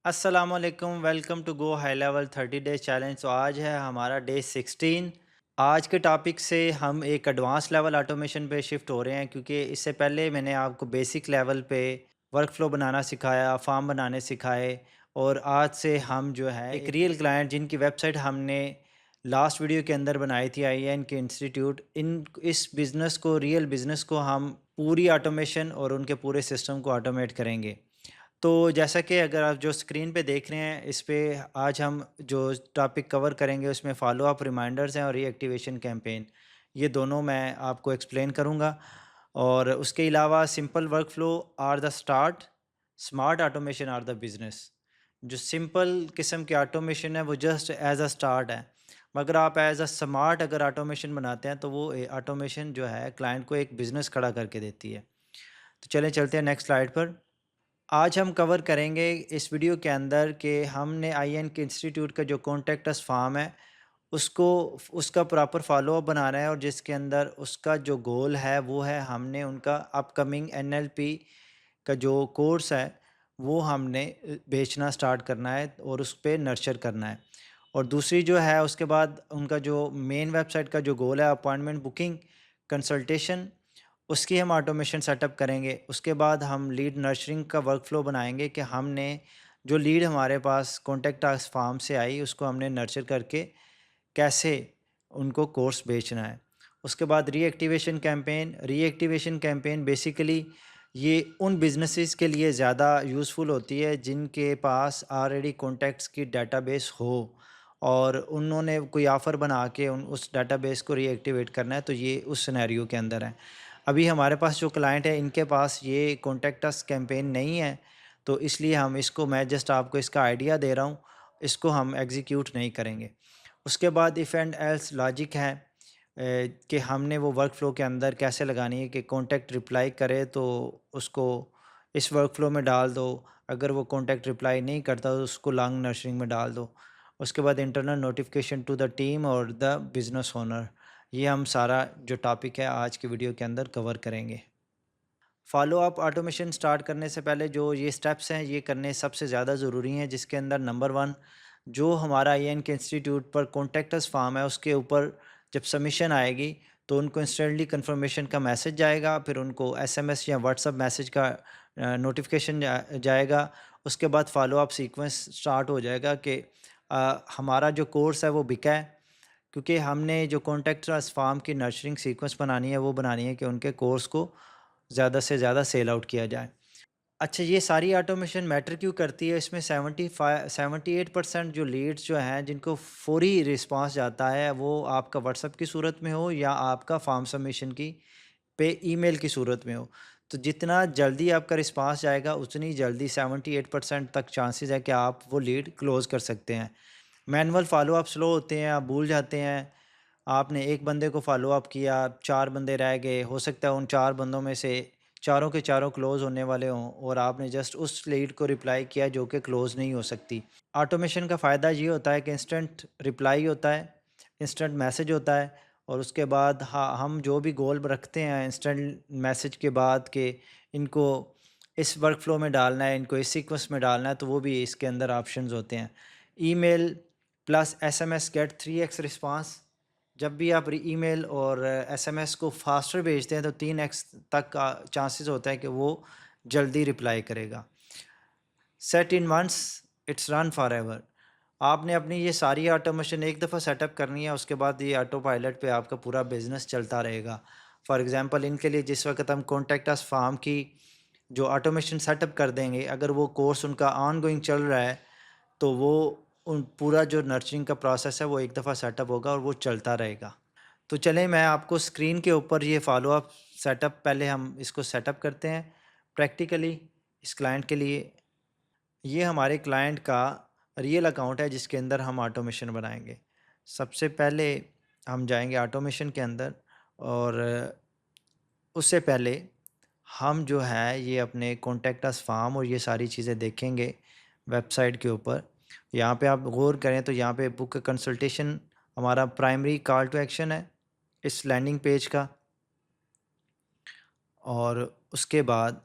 अस्सलामुअलैकुम, welcome to go high level 30 days challenge. तो आज है हमारा डे 16। आज के टॉपिक से हम एक एडवांस लेवल ऑटोमेशन पे शिफ्ट हो रहे हैं, क्योंकि इससे पहले मैंने आपको बेसिक लेवल पे वर्क फ्लो बनाना सिखाया, फॉर्म बनाने सिखाए। और आज से हम जो है एक रियल क्लाइंट जिनकी वेबसाइट हमने लास्ट वीडियो के अंदर बनाई थी, IAN के इंस्टीट्यूट, इन इस बिज़नेस को, रियल बिज़नेस को हम पूरी ऑटोमेशन और उनके पूरे सिस्टम को ऑटोमेट करेंगे। तो जैसा कि अगर आप जो स्क्रीन पे देख रहे हैं, इस पे आज हम जो टॉपिक कवर करेंगे उसमें फॉलो अप रिमाइंडर्स हैं और रीएक्टिवेशन कैंपेन, ये दोनों मैं आपको एक्सप्लेन करूंगा। और उसके अलावा simple workflow are the start, smart automation are the business. जो सिंपल किस्म के ऑटोमेशन है वो जस्ट एज अ स्टार्ट है, मगर आप एज अ स्मार्ट अगर ऑटोमेशन बनाते हैं तो वो ऑटोमेशन जो है क्लाइंट को एक बिज़नेस खड़ा करके देती है। तो चलें चलते हैं नेक्स्ट स्लाइड पर। आज हम कवर करेंगे इस वीडियो के अंदर कि हमने IAN के इंस्टीट्यूट का जो कॉन्टेक्ट अस फॉर्म है उसको, उसका प्रॉपर फॉलो अप बनाना है, और जिसके अंदर उसका जो गोल है वो है हमने उनका अपकमिंग NLP का जो कोर्स है वो हमने बेचना स्टार्ट करना है और उस पर नर्चर करना है। और दूसरी जो है उसके बाद उनका जो मेन वेबसाइट का जो गोल है अपॉइंटमेंट बुकिंग, कंसल्टेशन, उसकी हम ऑटोमेशन सेटअप करेंगे। उसके बाद हम लीड नर्चरिंग का वर्क फ्लो बनाएंगे कि हमने जो लीड हमारे पास कॉन्टेक्ट अस फार्म से आई उसको हमने नर्चर करके कैसे उनको कोर्स बेचना है। उसके बाद रीएक्टिवेशन कैंपेन बेसिकली ये उन बिजनेसेस के लिए ज़्यादा यूज़फुल होती है जिनके पास ऑलरेडी कॉन्टैक्ट्स की डेटाबेस हो और उन्होंने कोई ऑफ़र बना के उन उस डेटाबेस को रीएक्टिवेट करना है, तो ये उस सिनेरियो के अंदर है। अभी हमारे पास जो क्लाइंट है इनके पास ये कॉन्टैक्ट अस कैंपेन नहीं है, तो इसलिए हम इसको, मैं जस्ट आपको इसका आइडिया दे रहा हूँ, इसको हम एग्जीक्यूट नहीं करेंगे। उसके बाद इफ़ एंड एल्स लॉजिक है कि हमने वो वर्क फ़्लो के अंदर कैसे लगानी है कि कॉन्टैक्ट रिप्लाई करे तो उसको इस वर्क फ़्लो में डाल दो, अगर वो कॉन्टैक्ट रिप्लाई नहीं करता तो उसको लॉन्ग नर्सरिंग में डाल दो। उसके बाद internal notification to the team और द बिज़नेस ओनर, ये हम सारा जो टॉपिक है आज की वीडियो के अंदर कवर करेंगे। फॉलो अप ऑटोमेशन स्टार्ट करने से पहले जो ये स्टेप्स हैं ये करने सबसे ज़्यादा ज़रूरी हैं, जिसके अंदर नंबर वन, जो हमारा IAN के इंस्टीट्यूट पर कॉन्टेक्टस फॉर्म है उसके ऊपर जब सबमिशन आएगी तो उनको इंस्टेंटली कंफर्मेशन का मैसेज जाएगा, फिर उनको SMS या व्हाट्सअप मैसेज का नोटिफिकेशन जाएगा। उसके बाद फॉलो अप सीक्वेंस स्टार्ट हो जाएगा कि हमारा जो कोर्स है वो बिका है, क्योंकि हमने जो कॉन्टेक्ट अस फार्म की नर्चरिंग सीक्वेंस बनानी है वो बनानी है कि उनके कोर्स को ज़्यादा से ज़्यादा सेल आउट किया जाए। अच्छा, ये सारी ऑटोमेशन मैटर क्यों करती है? इसमें 78% जो लीड्स जो हैं जिनको फौरी रिस्पांस जाता है वो आपका व्हाट्सएप की सूरत में हो या आपका फॉर्म सबमिशन की पे ईमेल की सूरत में हो। तो जितना जल्दी आपका रिस्पांस जाएगा उतनी जल्दी 78% तक चांसेस है कि आप वो लीड क्लोज़ कर सकते हैं। मैनुअल फ़ॉलो-अप स्लो होते हैं, आप भूल जाते हैं। आपने एक बंदे को फ़ॉलो-अप किया, 4 बंदे रह गए, हो सकता है उन 4 बंदों में से चारों के चारों क्लोज़ होने वाले हों और आपने जस्ट उस लीड को रिप्लाई किया जो कि क्लोज़ नहीं हो सकती। ऑटोमेशन का फ़ायदा ये होता है कि इंस्टेंट रिप्लाई होता है, इंस्टेंट मैसेज होता है, और उसके बाद हम जो भी गोल रखते हैं इंस्टेंट मैसेज के बाद कि इनको इस वर्क फ्लो में डालना है, इनको इस सीक्वेंस में डालना है, तो वो भी इसके अंदर ऑप्शंस होते हैं। Email plus SMS get 3x response, जब भी आप ईमेल और SMS को फास्टर भेजते हैं तो 3x तक का चांसेस होता है कि वो जल्दी रिप्लाई करेगा। Set in once, it's run forever. आपने अपनी ये सारी ऑटोमेशन एक दफ़ा सेटअप करनी है, उसके बाद ये ऑटो पायलट पे आपका पूरा बिजनेस चलता रहेगा। फॉर एग्जांपल इनके लिए जिस वक्त हम कॉन्टेक्ट अस फार्म की जो ऑटोमेशन सेटअप कर देंगे, अगर वो कोर्स उनका ऑन गोइंग चल रहा है तो वो उन पूरा जो नर्चरिंग का प्रोसेस है वो एक दफ़ा सेटअप होगा और वो चलता रहेगा। तो चलें मैं आपको स्क्रीन के ऊपर ये फॉलो अप सेटअप, पहले हम इसको सेटअप करते हैं प्रैक्टिकली इस क्लाइंट के लिए। ये हमारे क्लाइंट का रियल अकाउंट है जिसके अंदर हम ऑटोमेशन बनाएंगे। सबसे पहले हम जाएंगे ऑटोमेशन के अंदर, और उससे पहले हम जो है ये अपने कॉन्टेक्ट अस फॉर्म और ये सारी चीज़ें देखेंगे वेबसाइट के ऊपर। यहाँ पे आप गौर करें तो यहाँ पे बुक कंसल्टेशन हमारा प्राइमरी कॉल टू एक्शन है इस लैंडिंग पेज का, और उसके बाद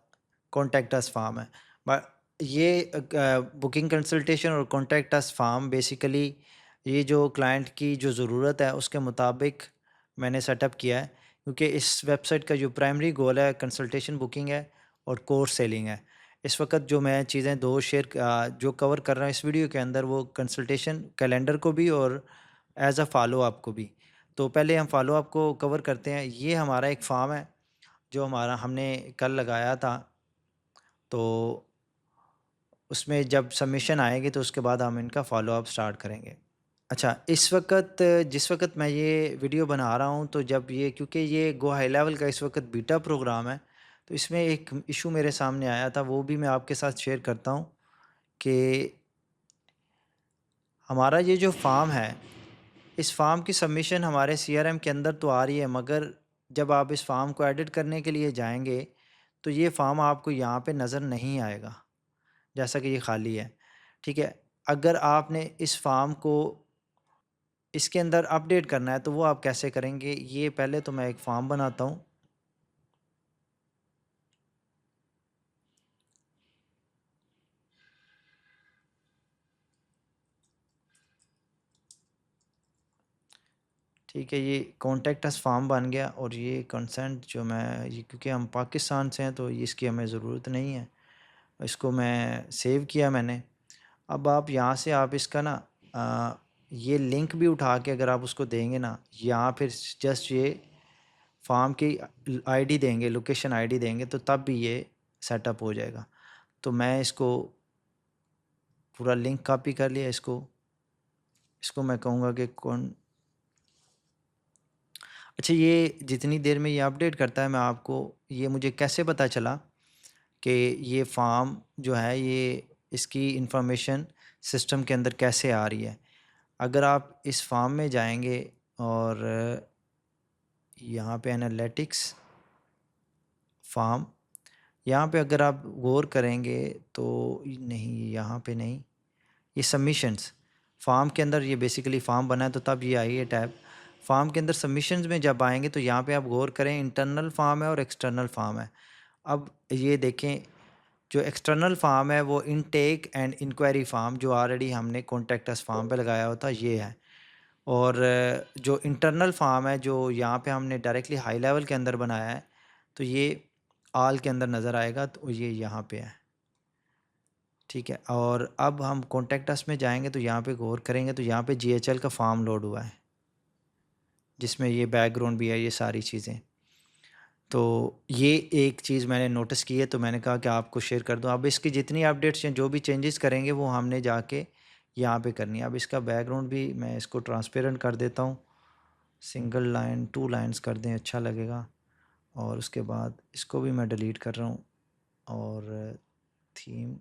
कॉन्टेक्ट अस फॉर्म है। ये बुकिंग कंसल्टेशन और कॉन्टैक्ट अस फॉर्म बेसिकली ये जो क्लाइंट की जो ज़रूरत है उसके मुताबिक मैंने सेटअप किया है, क्योंकि इस वेबसाइट का जो प्राइमरी गोल है कंसल्टेशन बुकिंग है और कोर्स सेलिंग है। इस वक्त जो मैं चीज़ें दो जो कवर कर रहा हूँ इस वीडियो के अंदर, वो कंसल्टेशन कैलेंडर को भी और एज अ फॉलो अप को भी। तो पहले हम फॉलो अप को कवर करते हैं। ये हमारा एक फॉर्म है जो हमारा हमने कल लगाया था, तो उसमें जब सबमिशन आएगी तो उसके बाद हम इनका फ़ॉलो अप स्टार्ट करेंगे। अच्छा, इस वक़्त जिस वक़्त मैं ये वीडियो बना रहा हूँ, तो जब ये क्योंकि ये गो हाई लेवल का इस वक़्त बीटा प्रोग्राम है, तो इसमें एक इश्यू मेरे सामने आया था, वो भी मैं आपके साथ शेयर करता हूँ कि हमारा ये जो फ़ॉर्म है, इस फ़ॉर्म की सबमिशन हमारे सीआरएम के अंदर तो आ रही है, मगर जब आप इस फ़ॉर्म को एडिट करने के लिए जाएँगे, तो ये फ़ॉर्म आपको यहाँ पे नज़र नहीं आएगा, जैसा कि ये खाली है। ठीक है? अगर आपने इस फ़ॉर्म को इसके अंदर अपडेट करना है तो वो आप कैसे करेंगे? ये पहले तो मैं एक फ़ॉर्म बनाता हूँ। ठीक है, ये कॉन्टैक्ट अस फ़ॉर्म बन गया और ये कंसेंट जो मैं ये क्योंकि हम पाकिस्तान से हैं तो ये इसकी हमें ज़रूरत नहीं है। इसको मैं सेव किया मैंने। अब आप यहाँ से आप इसका ना ये लिंक भी उठा के अगर आप उसको देंगे ना, यहाँ फिर जस्ट ये फ़ॉर्म की आईडी देंगे, लोकेशन आईडी देंगे तो तब भी ये सेटअप हो जाएगा। तो मैं इसको पूरा लिंक कॉपी कर लिया, इसको इसको मैं कहूँगा कि कौन अच्छा, ये जितनी देर में ये अपडेट करता है मैं आपको ये मुझे कैसे पता चला कि ये फ़ॉर्म जो है ये इसकी इंफॉर्मेशन सिस्टम के अंदर कैसे आ रही है। अगर आप इस फ़ॉर्म में जाएँगे और यहाँ पे एनालिटिक्स फ़ॉर्म, यहाँ पे अगर आप गौर करेंगे तो नहीं, यहाँ पे नहीं, ये सबमिशंस फॉर्म के अंदर ये बेसिकली फॉर्म बना है तो तब ये आई है टैब। फॉर्म के अंदर सबमिशंस में जब आएंगे तो यहाँ पे आप गौर करें, इंटरनल फॉर्म है और एक्सटर्नल फॉर्म है। अब ये देखें, जो एक्सटर्नल फॉर्म है वो इनटेक एंड इंक्वायरी फॉर्म जो ऑलरेडी हमने कॉन्टैक्ट अस फॉर्म पे लगाया होता ये है। और जो इंटरनल फॉर्म है जो यहाँ पे हमने डायरेक्टली हाई लेवल के अंदर बनाया है, तो ये ऑल के अंदर नज़र आएगा, तो ये यहाँ पे है। ठीक है, और अब हम कॉन्टैक्ट अस में जाएंगे तो यहाँ पे गौर करेंगे तो यहाँ पे जीएचएल का फॉर्म लोड हुआ है, जिसमें ये बैकग्राउंड भी है, ये सारी चीज़ें। तो ये एक चीज़ मैंने नोटिस की है तो मैंने कहा कि आपको शेयर कर दूं। अब इसकी जितनी अपडेट्स या जो भी चेंजेस करेंगे वो हमने जाके यहाँ पे करनी है। अब इसका बैकग्राउंड भी मैं इसको ट्रांसपेरेंट कर देता हूँ, सिंगल लाइन 2 लाइन्स कर दें, अच्छा लगेगा। और उसके बाद इसको भी मैं डिलीट कर रहा हूँ। और थीम,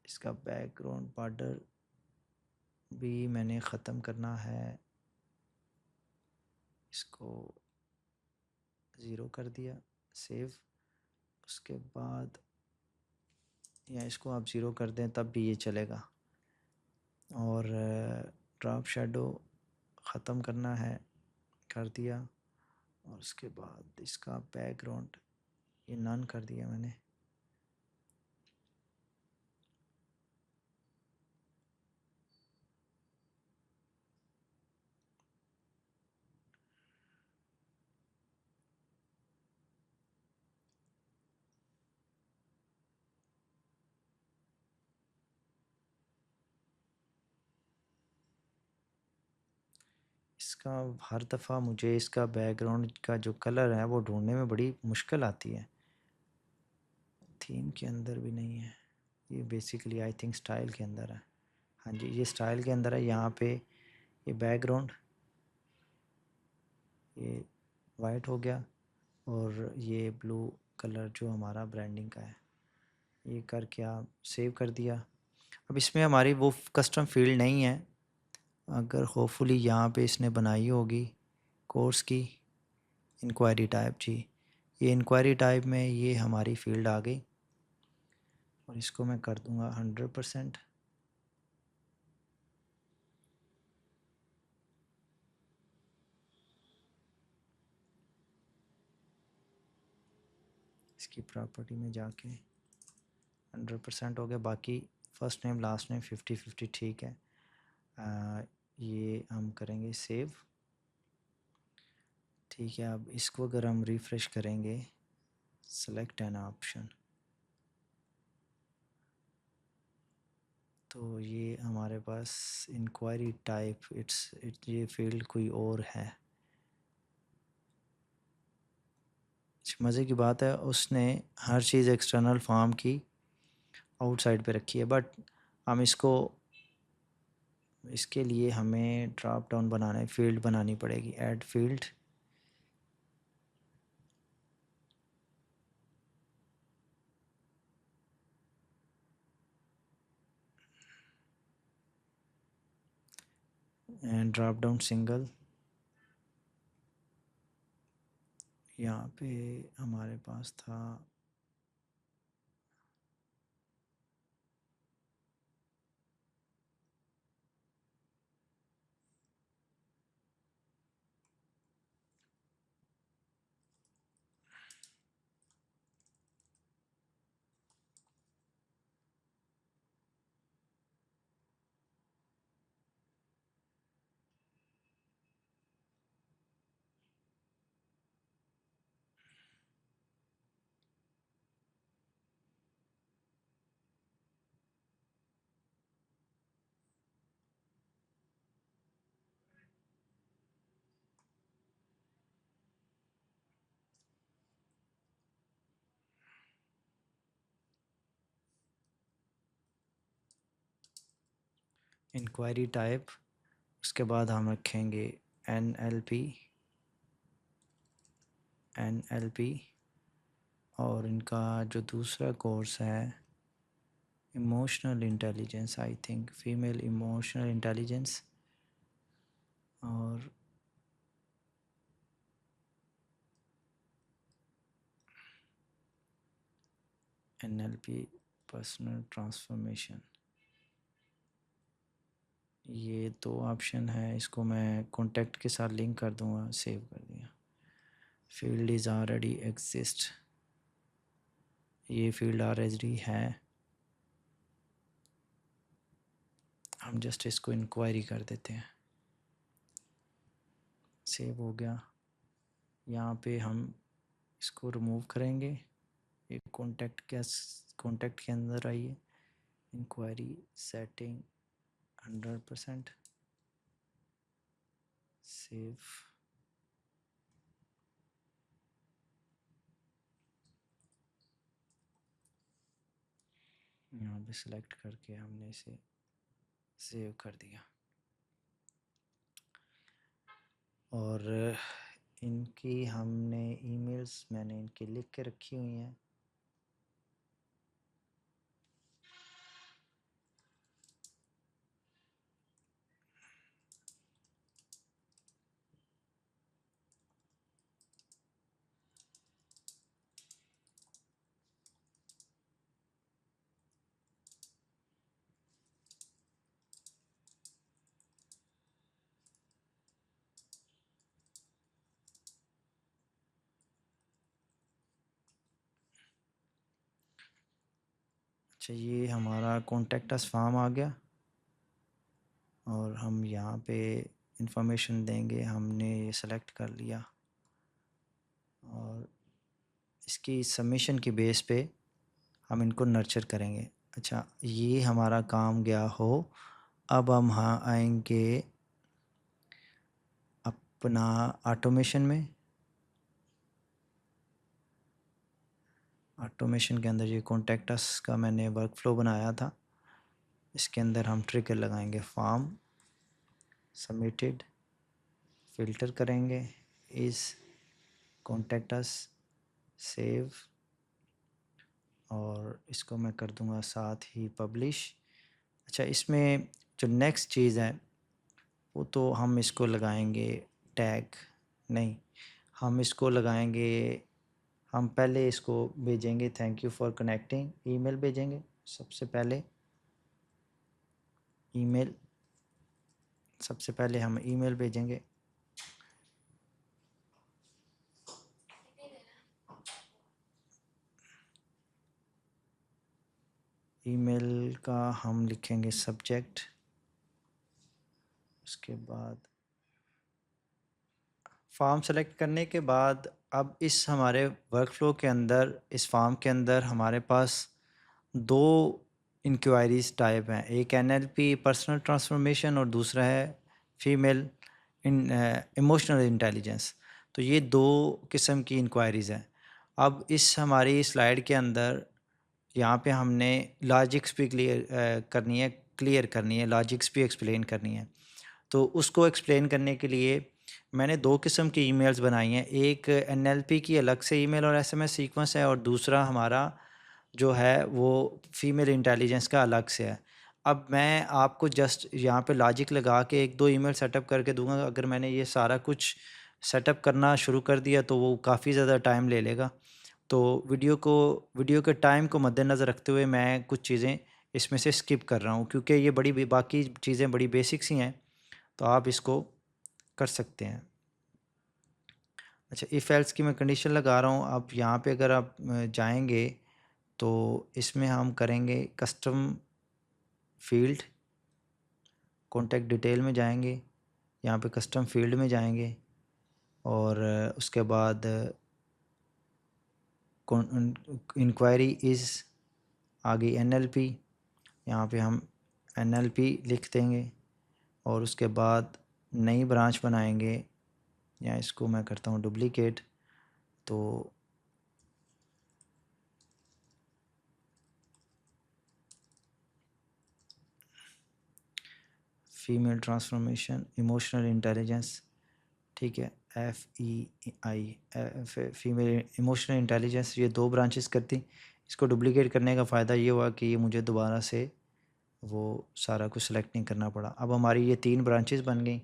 इसका बैकग्राउंड बॉर्डर भी मैंने ख़त्म करना है, इसको ज़ीरो कर दिया, सेव। उसके बाद या इसको आप ज़ीरो कर दें तब भी ये चलेगा। और ड्रॉप शैडो ख़त्म करना है, कर दिया। और उसके बाद इसका बैकग्राउंड ये नन कर दिया मैंने। इसका हर दफ़ा मुझे इसका बैकग्राउंड का जो कलर है वो ढूंढने में बड़ी मुश्किल आती है। थीम के अंदर भी नहीं है, ये बेसिकली आई थिंक स्टाइल के अंदर है। हाँ जी, ये स्टाइल के अंदर है। यहाँ पे ये बैकग्राउंड ये वाइट हो गया और ये ब्लू कलर जो हमारा ब्रांडिंग का है, ये करके आप सेव कर दिया। अब इसमें हमारी वो कस्टम फील्ड नहीं है, अगर होपफुली यहाँ पे इसने बनाई होगी कोर्स की इंक्वायरी टाइप जी। ये इंक्वायरी टाइप में ये हमारी फील्ड आ गई और इसको मैं कर दूँगा 100%। इसकी प्रॉपर्टी में जाके 100% हो गया। बाकी फर्स्ट नेम लास्ट नेम 50-50 ठीक है। ये हम करेंगे सेव। ठीक है, अब इसको अगर हम रिफ़्रेश करेंगे, सेलेक्ट एन ऑप्शन, तो ये हमारे पास इंक्वायरी टाइप ये फील्ड कोई और है। मज़े की बात है, उसने हर चीज़ एक्सटर्नल फॉर्म की आउटसाइड पे रखी है, बट हम इसके लिए हमें ड्रॉप डाउन बनाना फील्ड बनानी पड़ेगी। Add field, and drop down single. यहाँ पे हमारे पास था इंक्वायरी टाइप, उसके बाद हम रखेंगे NLP, और इनका जो दूसरा कोर्स है emotional intelligence, I think female emotional intelligence, और NLP पर्सनल ट्रांसफॉर्मेशन। ये दो ऑप्शन है, इसको मैं कॉन्टैक्ट के साथ लिंक कर दूंगा। सेव कर दिया। फील्ड इज़ ऑलरेडी एग्जिस्ट, ये फील्ड ऑलरेडी है, हम जस्ट इसको इंक्वायरी कर देते हैं। सेव हो गया। यहाँ पे हम इसको रिमूव करेंगे। एक कॉन्टैक्ट के अंदर आइए, इंक्वायरी सेटिंग 100%, सेव। यहाँ पे सिलेक्ट करके हमने इसे सेव कर दिया। और इनकी हमने ईमेल्स मैंने इनकी लिख के रखी हुई हैं। अच्छा, ये हमारा कॉन्टैक्ट अस फॉर्म आ गया, और हम यहाँ पे इंफॉर्मेशन देंगे। हमने ये सेलेक्ट कर लिया, और इसकी सबमिशन की बेस पे हम इनको नर्चर करेंगे। अच्छा, ये हमारा काम गया हो। अब हम हाँ आएंगे अपना ऑटोमेशन में। ऑटोमेशन के अंदर ये कॉन्टैक्ट अस का मैंने वर्कफ्लो बनाया था, इसके अंदर हम ट्रिगर लगाएंगे। फॉर्म सबमिटेड, फ़िल्टर करेंगे इस कॉन्टैक्ट अस, सेव, और इसको मैं कर दूंगा साथ ही पब्लिश। अच्छा, इसमें जो नेक्स्ट चीज़ है वो तो हम इसको लगाएंगे टैग, नहीं, हम इसको लगाएंगे, हम पहले इसको भेजेंगे thank you for connecting, email भेजेंगे सबसे पहले। ईमेल, सबसे पहले हम ईमेल भेजेंगे। ईमेल का हम लिखेंगे सब्जेक्ट, उसके बाद फॉर्म सेलेक्ट करने के बाद अब इस हमारे वर्कफ्लो के अंदर, इस फॉर्म के अंदर हमारे पास दो इंक्वायरीज टाइप हैं, एक एनएलपी पर्सनल ट्रांसफॉर्मेशन और दूसरा है फीमेल इन इमोशनल इंटेलिजेंस। तो ये दो किस्म की इंक्वायरीज़ हैं। अब इस हमारी स्लाइड के अंदर यहाँ पे हमने लॉजिक्स भी क्लियर करनी है, लॉजिक्स भी एक्सप्लेन करनी है। तो उसको एक्सप्लेन करने के लिए मैंने दो किस्म की ईमेल्स बनाई हैं, एक एनएलपी की अलग से ईमेल और एसएमएस सीक्वेंस है, और दूसरा हमारा जो है वो फीमेल इंटेलिजेंस का अलग से है। अब मैं आपको जस्ट यहाँ पे लॉजिक लगा के एक दो ईमेल सेटअप करके दूंगा। अगर मैंने ये सारा कुछ सेटअप करना शुरू कर दिया तो वो काफ़ी ज़्यादा टाइम ले लेगा। तो वीडियो के टाइम को मद्देनज़र रखते हुए मैं कुछ चीज़ें इसमें से स्किप कर रहा हूँ, क्योंकि ये बाकी चीज़ें बड़ी बेसिक्स ही हैं, तो आप इसको कर सकते हैं। अच्छा, इफ़ एल्स की मैं कंडीशन लगा रहा हूँ। अब यहाँ पे अगर आप जाएंगे तो इसमें हम करेंगे कस्टम फील्ड, कॉन्टैक्ट डिटेल में जाएंगे, यहाँ पे कस्टम फील्ड में जाएंगे और उसके बाद इंक्वायरी इज़, आगे एनएलपी, यहाँ पे हम एनएलपी लिख देंगे और उसके बाद नई ब्रांच बनाएंगे, या इसको मैं करता हूँ डुप्लीकेट। तो फीमेल ट्रांसफॉर्मेशन इमोशनल इंटेलिजेंस, ठीक है, FEI फीमेल इमोशनल इंटेलिजेंस, ये दो ब्रांचेस करती। इसको डुप्लीकेट करने का फ़ायदा ये हुआ कि ये मुझे दोबारा से वो सारा कुछ सेलेक्ट नहीं करना पड़ा। अब हमारी ये तीन ब्रांचेस बन गई।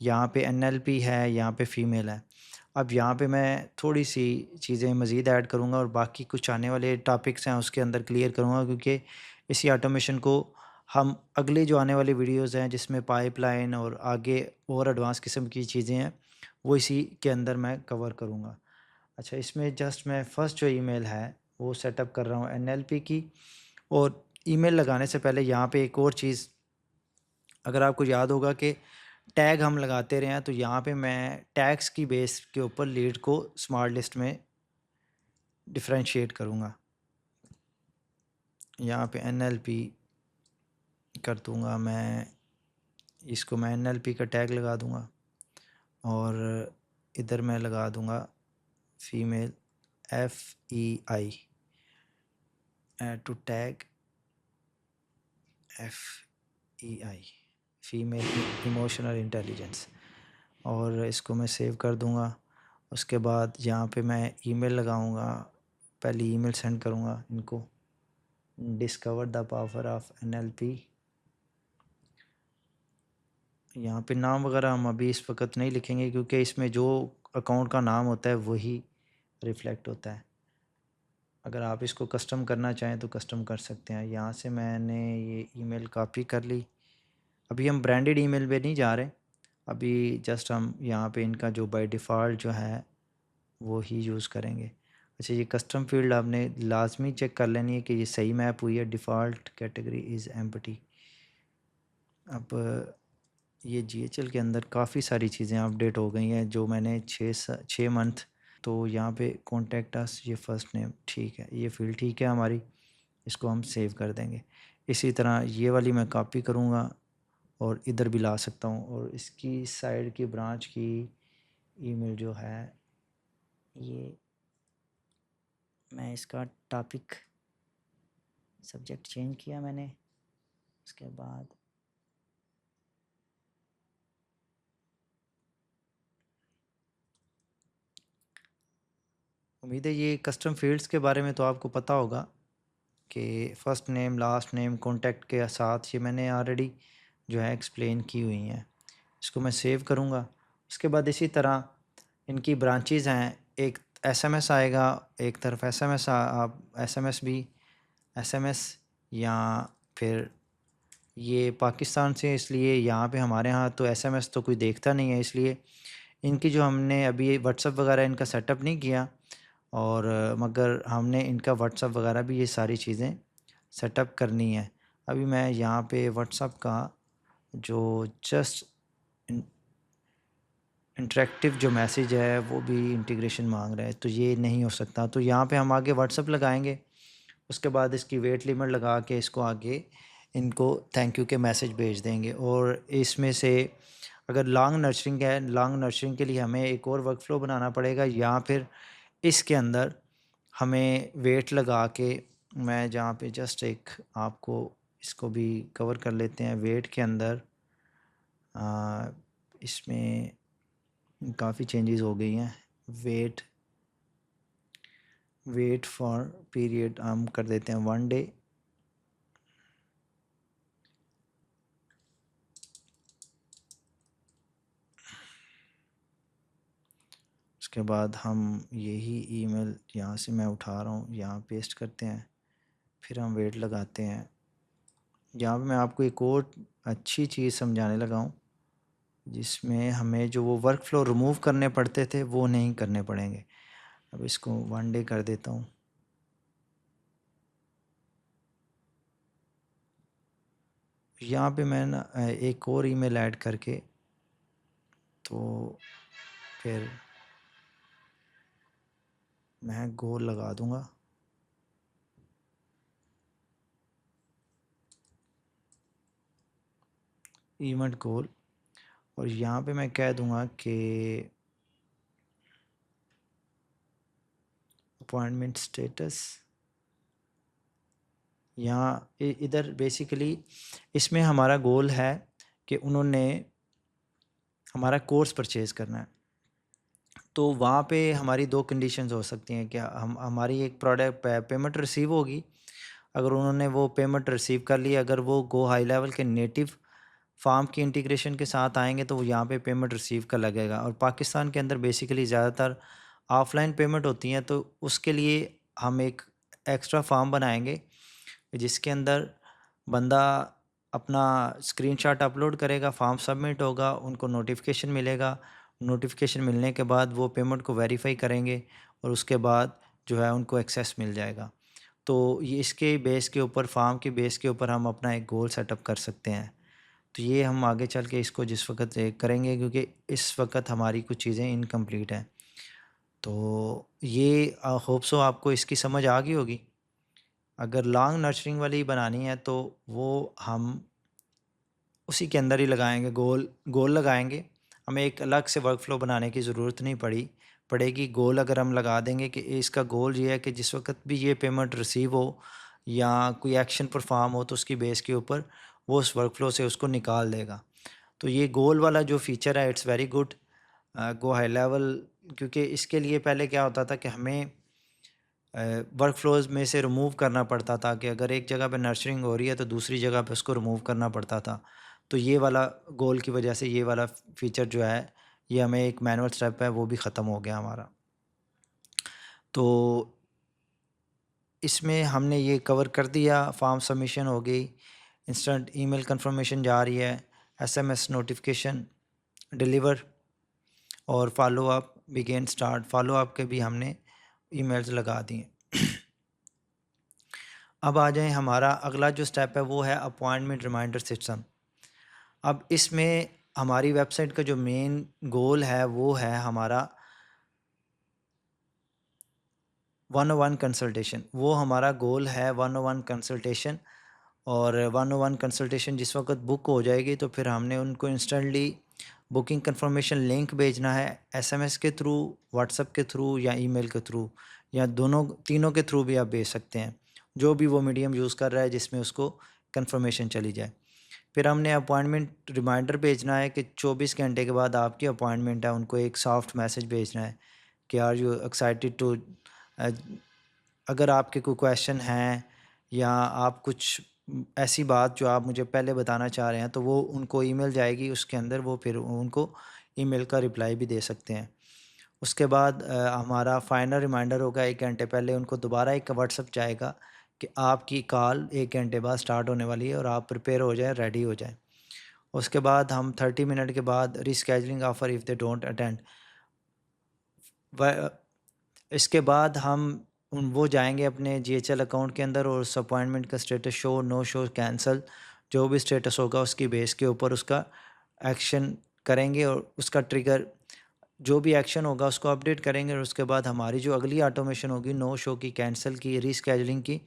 यहाँ पे एनएलपी है, यहाँ पे फीमेल है। अब यहाँ पे मैं थोड़ी सी चीज़ें मज़ीद ऐड करूँगा और बाकी कुछ आने वाले टॉपिक्स हैं उसके अंदर क्लियर करूँगा, क्योंकि इसी ऑटोमेशन को हम अगले जो आने वाली वीडियोज़ हैं जिसमें पाइपलाइन और आगे और एडवांस किस्म की चीज़ें हैं वो इसी के अंदर मैं कवर करूँगा। अच्छा, इसमें जस्ट मैं फ़र्स्ट जो ईमेल है वो सेटअप कर रहा हूँ एनएलपी की। और ईमेल लगाने से पहले यहाँ पे एक और चीज़, अगर आपको याद होगा कि टैग हम लगाते रहे हैं, तो यहाँ पे मैं टैग्स की बेस के ऊपर लीड को स्मार्ट लिस्ट में डिफरेंशिएट करूँगा। यहाँ पे एनएलपी कर दूँगा मैं, इसको मैं एनएलपी का टैग लगा दूँगा और इधर मैं लगा दूँगा female FEI, add to tag FEI female emotional intelligence, और इसको मैं सेव कर दूँगा। उसके बाद यहाँ पे मैं ईमेल लगाऊँगा, पहली ईमेल सेंड करूँगा इनको, discover the power of NLP। यहाँ पे नाम वगैरह हम अभी इस वक्त नहीं लिखेंगे, क्योंकि इसमें जो अकाउंट का नाम होता है वही रिफ़्लेक्ट होता है। अगर आप इसको कस्टम करना चाहें तो कस्टम कर सकते हैं। यहाँ से मैंने ये ईमेल कॉपी कर ली। अभी हम ब्रांडेड ईमेल पे नहीं जा रहे, अभी जस्ट हम यहाँ पे इनका जो बाय डिफ़ॉल्ट जो है वो ही यूज़ करेंगे। अच्छा, ये कस्टम फील्ड आपने लाजमी चेक कर लेनी है कि ये सही मैप हुई है। Default category is empty. अब ये GHL के अंदर काफ़ी सारी चीज़ें अपडेट हो गई हैं जो मैंने 6 मंथ। तो यहाँ पे कॉन्टेक्ट अस, ये फ़र्स्ट नेम ठीक है, ये फील्ड ठीक है हमारी, इसको हम सेव कर देंगे। इसी तरह ये वाली मैं कॉपी करूँगा और इधर भी ला सकता हूँ, और इसकी साइड की ब्रांच की ईमेल जो है, ये मैं इसका टॉपिक सब्जेक्ट चेंज किया मैंने। उसके बाद उम्मीद है ये कस्टम फील्ड्स के बारे में तो आपको पता होगा कि first name last name contact के साथ ये मैंने ऑलरेडी जो है एक्सप्लेन की हुई हैं। इसको मैं सेव करूँगा। उसके बाद इसी तरह इनकी ब्रांचेज़ हैं, एक SMS आएगा, एक तरफ SMS आप SMS भी SMS, या फिर ये पाकिस्तान से, इसलिए यहाँ पे हमारे यहाँ तो SMS तो कोई देखता नहीं है, इसलिए इनकी जो हमने अभी व्हाट्सअप वगैरह इनका सेटअप नहीं किया, और मगर हमने इनका व्हाट्सअप वगैरह भी ये सारी चीज़ें सेटअप करनी है। अभी मैं यहाँ पे व्हाट्सएप का जो जस्ट इंटरेक्टिव जो मैसेज है वो भी इंटीग्रेशन मांग रहा है, तो ये नहीं हो सकता। तो यहाँ पे हम आगे व्हाट्सएप लगाएंगे, उसके बाद इसकी वेट लिमिट लगा के इसको आगे इनको थैंक यू के मैसेज भेज देंगे। और इसमें से अगर लॉन्ग नर्सरिंग है, लॉन्ग नर्सरिंग के लिए हमें एक और वर्कफ्लो बनाना पड़ेगा, या फिर इसके अंदर हमें वेट लगा के, मैं जहाँ पे जस्ट एक आपको इसको भी कवर कर लेते हैं। वेट के अंदर इसमें काफ़ी चेंजेस हो गई हैं। वेट फॉर पीरियड हम कर देते हैं 1 डे। उसके बाद हम यही ईमेल यहाँ से मैं उठा रहा हूँ, यहाँ पेस्ट करते हैं, फिर हम वेट लगाते हैं। यहाँ पे मैं आपको एक और अच्छी चीज़ समझाने लगा हूँ, जिसमें हमें जो वो वर्क फ्लो रिमूव करने पड़ते थे वो नहीं करने पड़ेंगे। अब इसको 1 डे कर देता हूँ। यहाँ पे मैं ना एक और ईमेल ऐड करके तो फिर मैं गोल लगा दूँगा। इवेंट गोल, और यहाँ पे मैं कह दूँगा कि अपॉइंटमेंट स्टेटस। यहाँ इधर बेसिकली इसमें हमारा गोल है कि उन्होंने हमारा कोर्स परचेज़ करना है। तो वहाँ पे हमारी 2 कंडीशंस हो सकती हैं कि हम हमारी एक प्रोडक्ट पेमेंट रिसीव होगी। अगर उन्होंने वो पेमेंट रिसीव कर ली, अगर वो गो हाई लेवल के नेटिव फार्म की इंटीग्रेशन के साथ आएंगे तो वो यहाँ पे पेमेंट रिसीव का लगेगा। और पाकिस्तान के अंदर बेसिकली ज़्यादातर ऑफलाइन पेमेंट होती हैं, तो उसके लिए हम एक एक्स्ट्रा फॉर्म बनाएंगे जिसके अंदर बंदा अपना स्क्रीनशॉट अपलोड करेगा, फॉर्म सबमिट होगा, उनको नोटिफिकेशन मिलेगा। नोटिफिकेशन मिलने के बाद वो पेमेंट को वेरीफाई करेंगे और उसके बाद जो है उनको एक्सेस मिल जाएगा। तो ये इसके बेस के ऊपर, फॉर्म के बेस के ऊपर हम अपना एक गोल सेटअप कर सकते हैं। तो ये हम आगे चल के इसको जिस वक्त करेंगे, क्योंकि इस वक्त हमारी कुछ चीज़ें इनकम्प्लीट हैं। तो ये होप सो आपको इसकी समझ आ गई होगी। अगर लॉन्ग नर्सरिंग वाली बनानी है तो वो हम उसी के अंदर ही लगाएंगे, गोल गोल लगाएंगे। हमें एक अलग से वर्कफ्लो बनाने की ज़रूरत नहीं पड़ेगी। गोल अगर हम लगा देंगे कि इसका गोल ये है कि जिस वक्त भी ये पेमेंट रिसीव हो या कोई एक्शन परफॉर्म हो तो उसकी बेस के ऊपर वो उस वर्कफ्लो से उसको निकाल देगा। तो ये गोल वाला जो फ़ीचर है it's very good go high level, क्योंकि इसके लिए पहले क्या होता था कि हमें वर्क फ्लोज में से रिमूव करना पड़ता था कि अगर एक जगह पे नर्सरिंग हो रही है तो दूसरी जगह पे उसको रिमूव करना पड़ता था। तो ये वाला गोल की वजह से ये वाला फ़ीचर जो है, ये हमें एक मैनुअल स्टेप है वो भी ख़त्म हो गया हमारा। तो इसमें हमने ये कवर कर दिया, फॉर्म सबमिशन हो गई, इंस्टेंट ईमेल कंफर्मेशन जा रही है, एसएमएस नोटिफिकेशन डिलीवर, और follow up begin start. Follow up के भी हमने ईमेल्स लगा दिए। अब आ जाएं, हमारा अगला जो स्टेप है वो है अपॉइंटमेंट रिमाइंडर सिस्टम। अब इसमें हमारी वेबसाइट का जो मेन गोल है वो है हमारा 101 कंसल्टेशन। वो हमारा गोल है 101 कंसल्टेशन। और 101 कंसल्टेशन जिस वक्त बुक हो जाएगी तो फिर हमने उनको इंस्टेंटली बुकिंग कंफर्मेशन लिंक भेजना है, एसएमएस के थ्रू, व्हाट्सएप के थ्रू या ईमेल के थ्रू, या दोनों तीनों के थ्रू भी आप भेज सकते हैं, जो भी वो मीडियम यूज़ कर रहा है जिसमें उसको कंफर्मेशन चली जाए। फिर हमने अपॉइंटमेंट रिमाइंडर भेजना है कि 24 घंटे के बाद आपकी अपॉइंटमेंट है, उनको एक सॉफ्ट मैसेज भेजना है कि आर यू एक्साइटेड टू। अगर आपके कोई क्वेश्चन हैं या आप कुछ ऐसी बात जो आप मुझे पहले बताना चाह रहे हैं तो वो उनको ईमेल जाएगी, उसके अंदर वो फिर उनको ईमेल का रिप्लाई भी दे सकते हैं। उसके बाद हमारा फाइनल रिमाइंडर होगा 1 घंटे पहले उनको दोबारा एक व्हाट्सएप जाएगा कि आपकी कॉल 1 घंटे बाद स्टार्ट होने वाली है और आप प्रिपेयर हो जाएं, रेडी हो जाएं। उसके बाद हम 30 मिनट के बाद rescheduling offer if they don't attend. इसके बाद हम उन वो जाएँगे अपने जीएचएल अकाउंट के अंदर और उस अपॉइंटमेंट का status show, no show, cancel जो भी स्टेटस होगा उसकी बेस के ऊपर उसका एक्शन करेंगे और उसका ट्रिगर जो भी एक्शन होगा उसको अपडेट करेंगे और उसके बाद हमारी जो अगली ऑटोमेशन होगी नो शो की, कैंसल की, रीस्केड्यूलिंग की,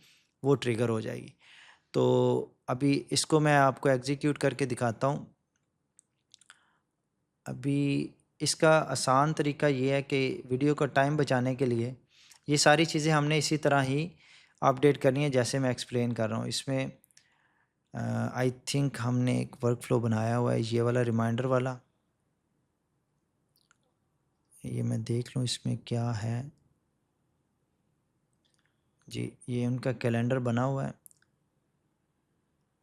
वो ट्रिगर हो जाएगी। तो अभी इसको मैं आपको एग्जीक्यूट करके दिखाता हूँ। अभी इसका आसान तरीका ये है कि वीडियो का टाइम बचाने के लिए ये सारी चीज़ें हमने इसी तरह ही अपडेट करनी है जैसे मैं एक्सप्लेन कर रहा हूँ। इसमें आई थिंक हमने एक वर्क फ्लो बनाया हुआ है ये वाला रिमाइंडर वाला। ये मैं देख लूँ इसमें क्या है। जी, ये उनका कैलेंडर बना हुआ है।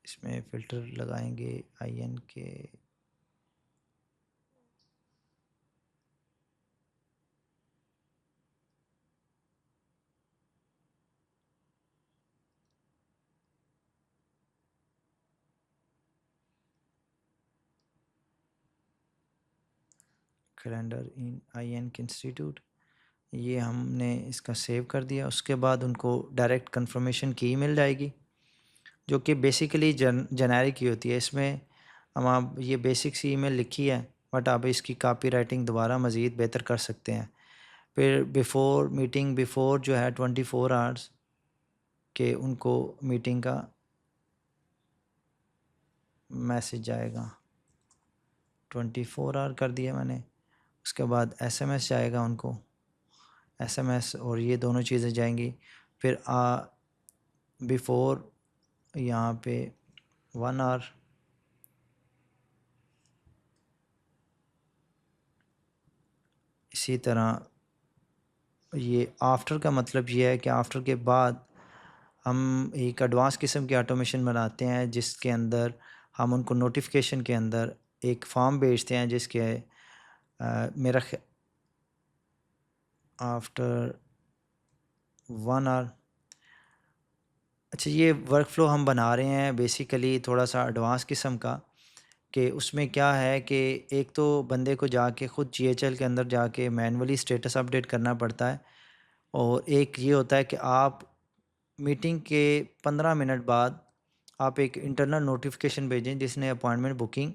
इसमें फ़िल्टर लगाएंगे आईएन के। कैलेंडर इन आईएन के इंस्टीट्यूट, ये हमने इसका सेव कर दिया। उसके बाद उनको डायरेक्ट कंफर्मेशन की मिल जाएगी जो कि बेसिकली जेनेरिक ही होती है। इसमें हम आप ये बेसिक सी ईमेल लिखी है बट आप इसकी कॉपी राइटिंग दोबारा मज़ीद बेहतर कर सकते हैं। फिर बिफ़ोर मीटिंग, बिफ़ोर जो है 24 आवर्स के उनको मीटिंग का मैसेज जाएगा। 24 आवर कर दिया मैंने। उसके बाद एसएमएस जाएगा उनको, एसएमएस और ये दोनों चीज़ें जाएंगी। फिर बिफ़ोर यहाँ पे 1 आवर, इसी तरह ये आफ्टर का मतलब ये है कि आफ्टर के बाद हम एक एडवांस किस्म की ऑटोमेशन बनाते हैं जिसके अंदर हम उनको नोटिफिकेशन के अंदर एक फॉर्म भेजते हैं जिसके मेरा आफ्टर 1 आवर। अच्छा, ये वर्क फ्लो हम बना रहे हैं बेसिकली थोड़ा सा एडवांस किस्म का कि उसमें क्या है कि एक तो बंदे को जाके ख़ुद जीएचएल के अंदर जाके मैनुअली स्टेटस अपडेट करना पड़ता है और एक ये होता है कि आप मीटिंग के 15 मिनट बाद आप एक इंटरनल नोटिफिकेशन भेजें जिसने अपॉइंटमेंट बुकिंग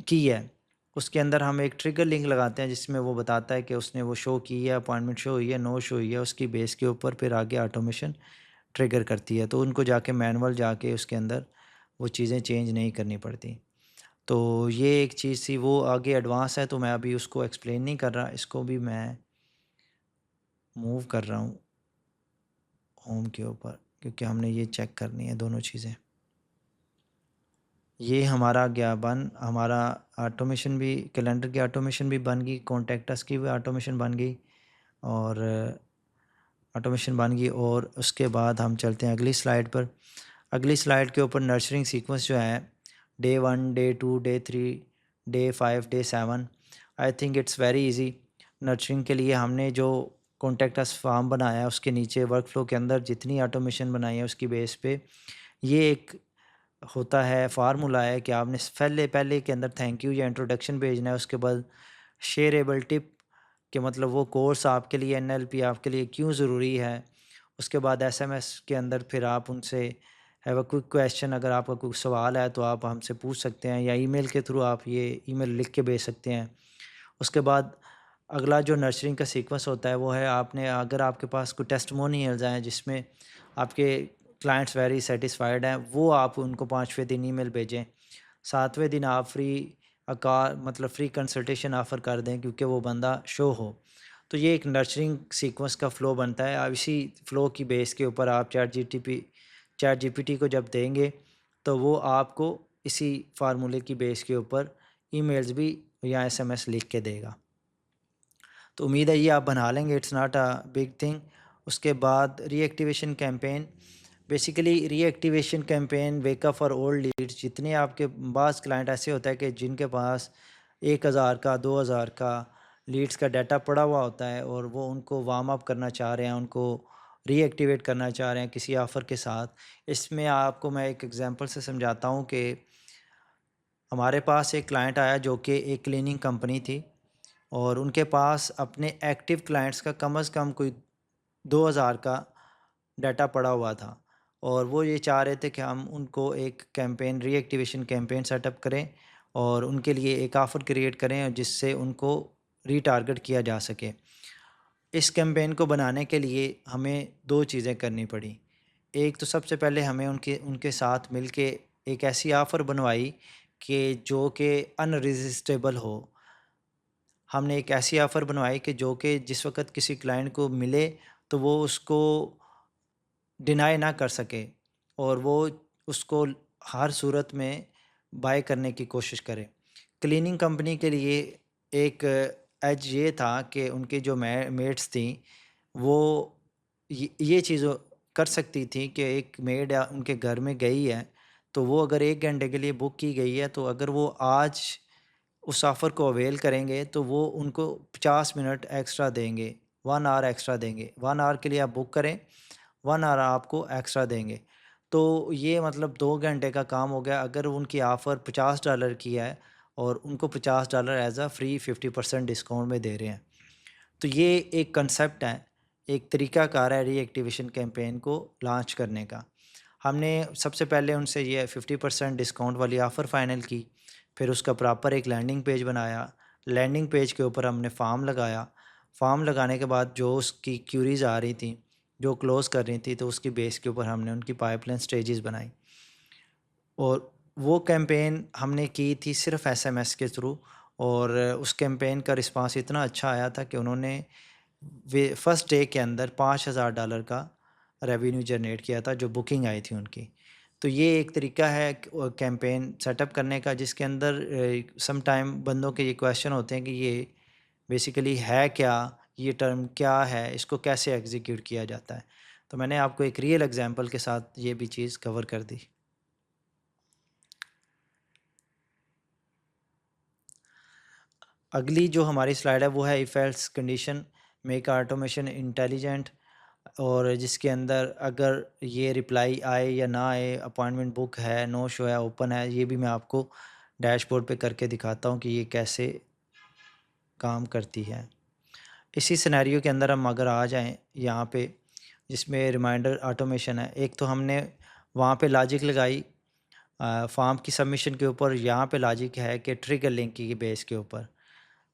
की है। उसके अंदर हम एक ट्रिगर लिंक लगाते हैं जिसमें वो बताता है कि उसने वो शो की है, अपॉइंटमेंट शो हुई है, नो शो हुई है। उसकी बेस के ऊपर फिर आगे ऑटोमेशन ट्रिगर करती है। तो उनको जाके मैनुअल जाके उसके अंदर वो चीज़ें चेंज नहीं करनी पड़ती। तो ये एक चीज़ थी, वो आगे एडवांस है तो मैं अभी उसको एक्सप्लेन नहीं कर रहा। इसको भी मैं मूव कर रहा हूँ होम के ऊपर क्योंकि हमने ये चेक करनी है दोनों चीज़ें। ये हमारा गया बन, हमारा ऑटोमेशन भी, कैलेंडर की ऑटोमेशन भी बन गई, कॉन्टैक्ट की भी ऑटोमेशन बन गई और ऑटोमेशन बन गई। और उसके बाद हम चलते हैं अगली स्लाइड पर। अगली स्लाइड के ऊपर नर्सरिंग सीक्वेंस जो है day 1, day 2, day 3, day 5, day 7। I think it's very easy. Nurturing के लिए हमने जो कॉन्टैक्ट अस फॉर्म बनाया है उसके नीचे वर्क फ्लो के अंदर जितनी ऑटोमेशन बनाई है उसकी बेस पे ये एक होता है, फार्मूला है कि आपने पहले पहले के अंदर थैंक यू या इंट्रोडक्शन भेजना है। उसके बाद शेयरेबल टिप कि मतलब वो कोर्स आपके लिए, एनएलपी आपके लिए क्यों ज़रूरी है। उसके बाद एसएमएस के अंदर फिर आप उनसे हैव अ क्विक क्वेश्चन, अगर आपका कोई सवाल है तो आप हमसे पूछ सकते हैं या ईमेल के थ्रू आप ये ईमेल लिख के भेज सकते हैं। उसके बाद अगला जो नर्सरिंग का सीक्वेंस होता है वो है, आपने अगर आपके पास कोई टेस्टिमोनियल्स हैं जिसमें आपके क्लाइंट्स वेरी सेटिस्फाइड हैं, वो आप उनको 5वें दिन ईमेल भेजें। 7वें दिन आप मतलब फ्री कंसल्टेशन ऑफ़र कर दें क्योंकि वो बंदा शो हो। तो ये एक नर्सरिंग सीक्वेंस का फ़्लो बनता है। अब इसी फ़्लो की बेस के ऊपर आप चैट जीपीटी को जब देंगे तो वो आपको इसी फार्मूले की बेस के ऊपर ईमेल्स भी या एसएमएस लिख के देगा। तो उम्मीद है ये आप बना लेंगे, it's not a big thing. उसके बाद reactivation campaign, basically reactivation campaign wake up for old leads. जितने आपके पास क्लाइंट ऐसे होता है कि जिनके पास 1000 का 2000 का लीड्स का डाटा पड़ा हुआ होता है और वो उनको वार्म अप करना चाह रहे हैं, उनको रीएक्टिवेट करना चाह रहे हैं किसी ऑफ़र के साथ। इसमें आपको मैं एक एग्जांपल से समझाता हूँ कि हमारे पास एक क्लाइंट आया जो कि एक क्लीनिंग कंपनी थी और उनके पास अपने एक्टिव क्लाइंट्स का कम से कम कोई 2000 का डाटा पड़ा हुआ था और वो ये चाह रहे थे कि हम उनको एक कैंपेन रीएक्टिवेशन कैंपेन सेटअप करें और उनके लिए एक ऑफ़र क्रिएट करें और जिससे उनको रीटारगेट किया जा सके। इस कैंपेन को बनाने के लिए हमें 2 चीज़ें करनी पड़ी। एक तो सबसे पहले हमें उनके उनके साथ मिलके एक ऐसी ऑफ़र बनवाई कि जो कि अनरेसिस्टेबल हो। हमने एक ऐसी ऑफ़र बनवाई कि जो कि जिस वक़्त किसी क्लाइंट को मिले तो वो उसको डिनाई ना कर सके और वो उसको हर सूरत में बाय करने की कोशिश करे। क्लीनिंग कंपनी के लिए एक एज ये था कि उनकी जो मेड्स थी वो ये चीज़ कर सकती थी कि एक मेड उनके घर में गई है तो वो अगर 1 घंटे के लिए बुक की गई है तो अगर वो आज उस ऑफ़र को अवेल करेंगे तो वो उनको 50 मिनट एक्स्ट्रा देंगे, 1 आवर एक्स्ट्रा देंगे। 1 आवर के लिए आप बुक करें, 1 आवर आपको एक्स्ट्रा देंगे। तो ये मतलब 2 घंटे का काम हो गया। अगर उनकी ऑफ़र $50 की है और उनको $50 एज़ अ फ्री 50% डिस्काउंट में दे रहे हैं। तो ये एक कांसेप्ट है, एक तरीक़ाकार है रीएक्टिवेशन कैंपेन को लॉन्च करने का। हमने सबसे पहले उनसे ये 50% डिस्काउंट वाली ऑफ़र फ़ाइनल की, फिर उसका प्रॉपर एक लैंडिंग पेज बनाया। लैंडिंग पेज के ऊपर हमने फ़ॉर्म लगाया। फ़ॉर्म लगाने के बाद जो उसकी क्यूरीज़ आ रही थी, जो क्लोज़ कर रही थी, तो उसकी बेस के ऊपर हमने उनकी पाइपलाइन स्टेजेस बनाई। और वो कैंपेन हमने की थी सिर्फ़ एसएमएस के थ्रू और उस कैंपेन का रिस्पॉन्स इतना अच्छा आया था कि उन्होंने वे फर्स्ट डे के अंदर $5000 का रेवेन्यू जनरेट किया था जो बुकिंग आई थी उनकी। तो ये एक तरीका है कैंपेन सेटअप करने का जिसके अंदर सम टाइम बंदों के ये क्वेश्चन होते हैं कि ये बेसिकली है क्या? ये टर्म क्या है? इसको कैसे एग्ज़ीक्यूट किया जाता है? तो मैंने आपको एक रियल एग्ज़ाम्पल के साथ ये भी चीज़ कवर कर दी। अगली जो हमारी स्लाइड है वो है if else condition make automation intelligent और जिसके अंदर अगर ये रिप्लाई आए या ना आए, अपॉइंटमेंट बुक है, नो शो है, ओपन है, ये भी मैं आपको डैशबोर्ड पे करके दिखाता हूँ कि ये कैसे काम करती है। इसी सिनेरियो के अंदर हम अगर आ जाएँ यहाँ पे जिसमें रिमाइंडर ऑटोमेशन है, एक तो हमने वहाँ पे लॉजिक लगाई फॉर्म की सबमिशन के ऊपर, यहाँ पे लॉजिक है कि ट्रिगर लिंक की बेस के ऊपर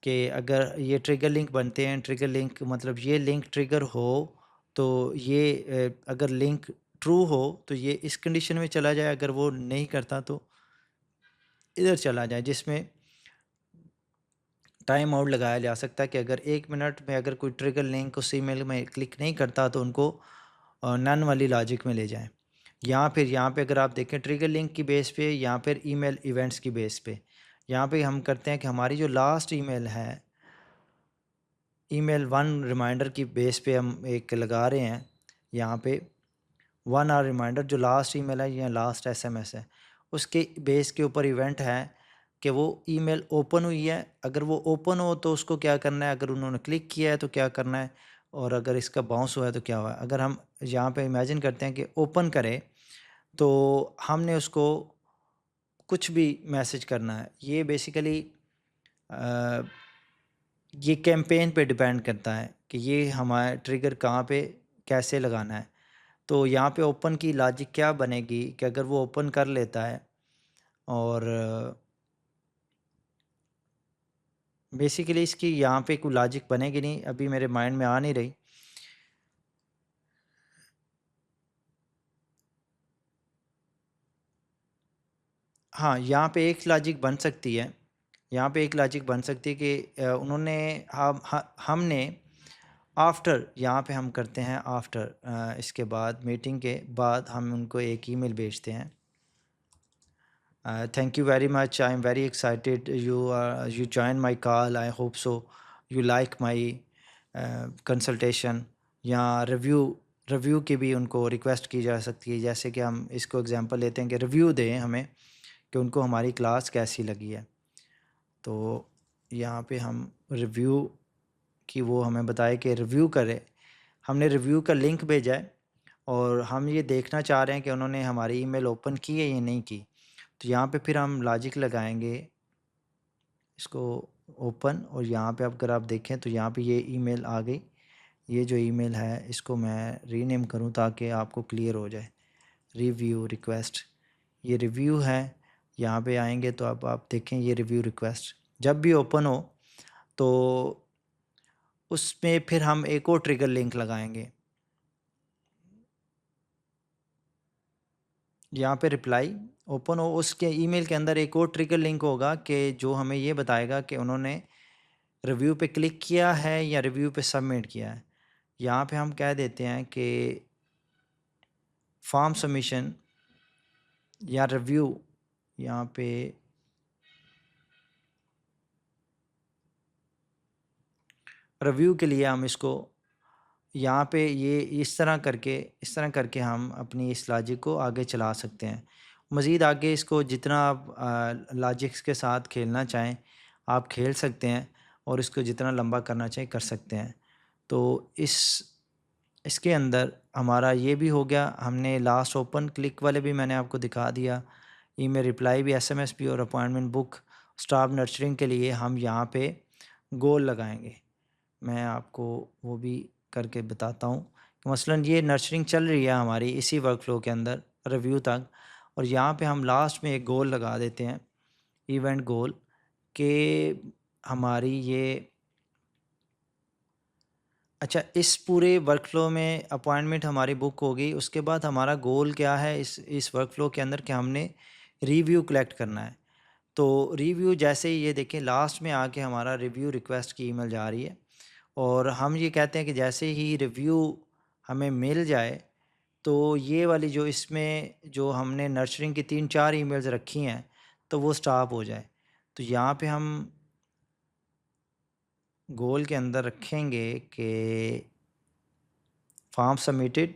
कि अगर ये ट्रिगर लिंक बनते हैं, ट्रिगर लिंक मतलब ये लिंक ट्रिगर हो तो ये अगर लिंक ट्रू हो तो ये इस कंडीशन में चला जाए, अगर वो नहीं करता तो इधर चला जाए, जिसमें टाइम आउट लगाया जा सकता है कि अगर 1 मिनट में अगर कोई ट्रिगर लिंक उस ईमेल में क्लिक नहीं करता तो उनको नन वाली लॉजिक में ले जाएँ। या फिर यहाँ पे अगर आप देखें ट्रिगर लिंक की बेस पे या फिर ईमेल इवेंट्स की बेस पे, यहाँ पे हम करते हैं कि हमारी जो लास्ट ईमेल है ईमेल 1 रिमाइंडर की बेस पे हम एक लगा रहे हैं यहाँ पे 1 आवर रिमाइंडर जो लास्ट ईमेल है या लास्ट एसएमएस है, उसके बेस के ऊपर इवेंट है कि वो ईमेल ओपन हुई है। अगर वो ओपन हो तो उसको क्या करना है, अगर उन्होंने क्लिक किया है तो क्या करना है और अगर इसका बाउंस हुआ है तो क्या हुआ है। अगर हम यहाँ पे इमेजिन करते हैं कि ओपन करें तो हमने उसको कुछ भी मैसेज करना है। ये बेसिकली अ, ये कैंपेन पे डिपेंड करता है कि ये हमारा ट्रिगर कहाँ पे कैसे लगाना है। तो यहाँ पे ओपन की लॉजिक क्या बनेगी कि अगर वो ओपन कर लेता है और बेसिकली इसकी यहाँ पे कोई लॉजिक बनेगी नहीं, अभी मेरे माइंड में आ नहीं रही। हाँ, यहाँ पे एक लॉजिक बन सकती है, यहाँ पे एक लॉजिक बन सकती है कि उन्होंने हमने आफ्टर यहाँ पे हम करते हैं आफ्टर इसके बाद मीटिंग के बाद हम उनको एक ईमेल भेजते हैं। Thank you very much. I'm very excited. You joined my call. I hope so. You like my consultation. या रिव्यू की भी उनको रिक्वेस्ट की जा सकती है, जैसे कि हम इसको एग्जांपल लेते हैं कि रिव्यू दें हमें कि उनको हमारी क्लास कैसी लगी है। तो यहाँ पे हम रिव्यू की वो हमें बताए कि रिव्यू करें। हमने रिव्यू का लिंक भेजा है और हम ये देखना चाह रहे हैं कि उन्होंने हमारी ईमेल ओपन की है या नहीं की। तो यहाँ पे फिर हम लॉजिक लगाएंगे इसको ओपन और यहाँ पे अगर आप देखें तो यहाँ पे ये ईमेल आ गई। ये जो ईमेल है इसको मैं रीनेम करूं ताकि आपको क्लियर हो जाए। रिव्यू रिक्वेस्ट, ये रिव्यू है। यहाँ पे आएंगे तो अब आप देखें ये रिव्यू रिक्वेस्ट जब भी ओपन हो तो उसमें फिर हम एक और ट्रिगर लिंक लगाएंगे। यहाँ पे रिप्लाई ओपन हो, उसके ईमेल के अंदर एक और ट्रिगर लिंक होगा कि जो हमें ये बताएगा कि उन्होंने रिव्यू पे क्लिक किया है या रिव्यू पे सबमिट किया है। यहाँ पे हम कह देते हैं कि फॉर्म सबमिशन या रिव्यू, यहाँ पे रिव्यू के लिए हम इसको यहाँ पे ये इस तरह करके हम अपनी इस लॉजिक को आगे चला सकते हैं। मज़ीद आगे इसको जितना आप लॉजिक्स के साथ खेलना चाहें आप खेल सकते हैं और इसको जितना लंबा करना चाहें कर सकते हैं। तो इसके अंदर हमारा ये भी हो गया, हमने लास्ट ओपन क्लिक वाले भी मैंने आपको दिखा दिया, ईमेल रिप्लाई भी, एसएमएस भी और अपॉइंटमेंट बुक स्टाफ नर्चरिंग के लिए हम यहाँ पे गोल लगाएंगे। मैं आपको वो भी करके बताता हूँ कि मसलन ये नर्चरिंग चल रही है हमारी इसी वर्कफ्लो के अंदर रिव्यू तक, और यहाँ पे हम लास्ट में एक गोल लगा देते हैं, इवेंट गोल, कि हमारी ये अच्छा इस पूरे वर्कफ्लो में अपॉइंटमेंट हमारी बुक हो गई, उसके बाद हमारा गोल क्या है इस वर्कफ्लो के अंदर कि हमने रिव्यू कलेक्ट करना है। तो रिव्यू जैसे ही ये देखें लास्ट में आके हमारा रिव्यू रिक्वेस्ट की ईमेल जा रही है और हम ये कहते हैं कि जैसे ही रिव्यू हमें मिल जाए तो ये वाली जो इसमें जो हमने नर्चरिंग की 3-4 ईमेल्स रखी हैं तो वो स्टॉप हो जाए। तो यहाँ पे हम गोल के अंदर रखेंगे कि फॉर्म सबमिटेड,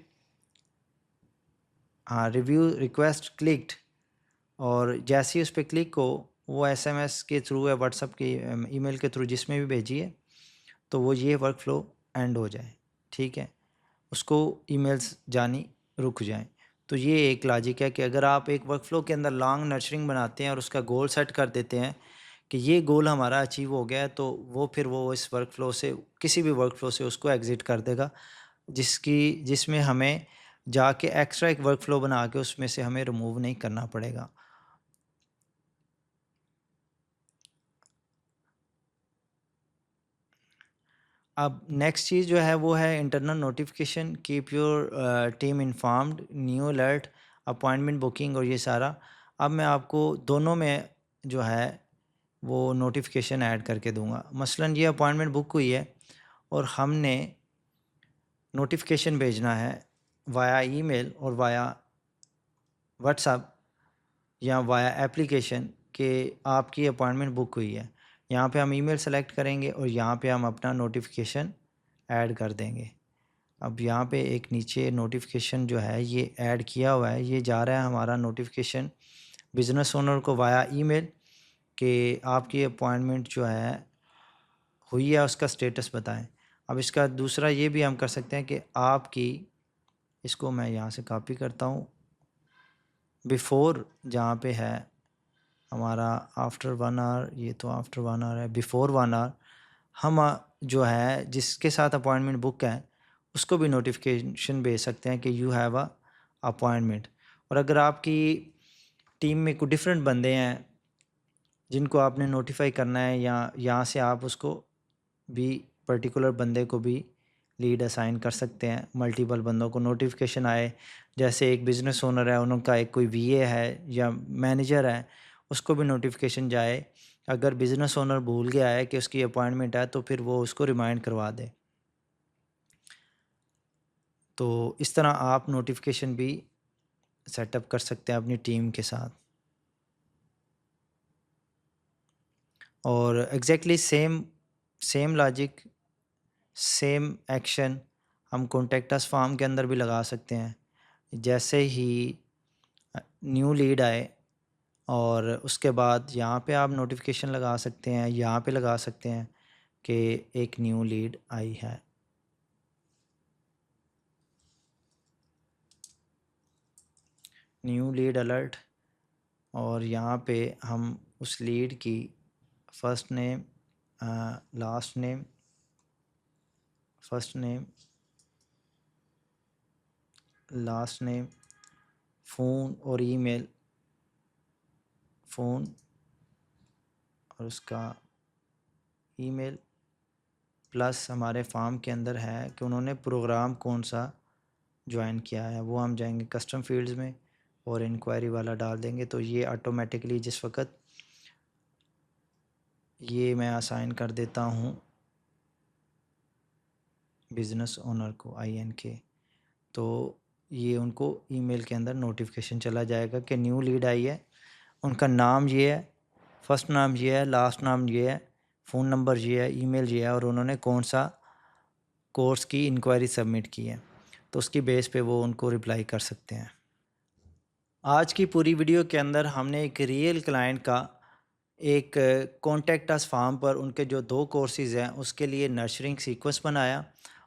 हाँ रिव्यू रिक्वेस्ट क्लिक्ड, और जैसे ही उस पर क्लिक हो वो एसएमएस के थ्रू या व्हाट्सएप के ईमेल के थ्रू जिसमें भी भेजिए तो वो ये वर्कफ्लो एंड हो जाए। ठीक है, उसको ईमेल्स जानी रुक जाएं। तो ये एक लॉजिक है कि अगर आप एक वर्कफ्लो के अंदर लॉन्ग नर्चरिंग बनाते हैं और उसका गोल सेट कर देते हैं कि ये गोल हमारा अचीव हो गया है तो वो फिर वो इस वर्कफ्लो से किसी भी वर्कफ्लो से उसको एग्ज़िट कर देगा जिसमें हमें जाके एक्स्ट्रा एक वर्कफ्लो बना के उसमें से हमें रिमूव नहीं करना पड़ेगा। अब नेक्स्ट चीज़ जो है वो है internal notification, keep your team informed, new alert, appointment booking और ये सारा। अब मैं आपको दोनों में जो है वो नोटिफिकेशन ऐड करके दूंगा। मसलन ये अपॉइंटमेंट बुक हुई है और हमने नोटिफिकेशन भेजना है वाया ईमेल और वाया व्हाट्सएप या वाया एप्लीकेशन कि आपकी अपॉइंटमेंट बुक हुई है। यहाँ पे हम ईमेल सेलेक्ट करेंगे और यहाँ पे हम अपना नोटिफिकेशन ऐड कर देंगे। अब यहाँ पे एक नीचे नोटिफिकेशन जो है ये ऐड किया हुआ है, ये जा रहा है हमारा नोटिफिकेशन बिज़नेस ओनर को वाया ईमेल कि आपकी अपॉइंटमेंट जो है हुई है उसका स्टेटस बताएं। अब इसका दूसरा ये भी हम कर सकते हैं कि आपकी, इसको मैं यहाँ से कॉपी करता हूँ, बिफ़ोर जहाँ पे है हमारा आफ्टर 1 आवर, ये तो आफ्टर 1 आवर है, बिफ़ोर 1 आवर हम जो है जिसके साथ अपॉइंटमेंट बुक है उसको भी नोटिफिकेशन भेज सकते हैं कि यू हैव अ अपॉइंटमेंट। और अगर आपकी टीम में कोई डिफरेंट बंदे हैं जिनको आपने नोटिफाई करना है या यहाँ से आप उसको भी पर्टिकुलर बंदे को भी लीड असाइन कर सकते हैं, मल्टीपल बंदों को नोटिफिकेशन आए। जैसे एक बिज़नेस ओनर है उनका एक कोई वीए है या मैनेजर है उसको भी नोटिफिकेशन जाए, अगर बिज़नेस ओनर भूल गया है कि उसकी अपॉइंटमेंट है तो फिर वो उसको रिमाइंड करवा दे। तो इस तरह आप नोटिफिकेशन भी सेटअप कर सकते हैं अपनी टीम के साथ। और exactly same same logic, same action हम कॉन्टेक्ट अस फॉर्म के अंदर भी लगा सकते हैं। जैसे ही न्यू लीड आए और उसके बाद यहाँ पे आप नोटिफिकेशन लगा सकते हैं, यहाँ पे लगा सकते हैं कि एक न्यू लीड आई है। न्यू लीड अलर्ट, और यहाँ पे हम उस लीड की first name, last name first name, last name, phone और ईमेल, फ़ोन और उसका ईमेल, प्लस हमारे फॉर्म के अंदर है कि उन्होंने प्रोग्राम कौन सा ज्वाइन किया है, वो हम जाएंगे कस्टम फील्ड्स में और इंक्वायरी वाला डाल देंगे। तो ये ऑटोमेटिकली जिस वक्त ये मैं असाइन कर देता हूँ बिज़नेस ओनर को INK, तो ये उनको ईमेल के अंदर नोटिफिकेशन चला जाएगा कि न्यू लीड आई है, उनका नाम ये है, फर्स्ट नाम ये है, लास्ट नाम ये है, फ़ोन नंबर ये है, ईमेल ये है और उन्होंने कौन सा कोर्स की इंक्वायरी सबमिट की है, तो उसकी बेस पे वो उनको रिप्लाई कर सकते हैं। आज की पूरी वीडियो के अंदर हमने एक रियल क्लाइंट का एक कॉन्टैक्ट अस फॉर्म पर उनके जो 2 कोर्सेज़ हैं उसके लिए नर्सरिंग सीक्वेंस बनाया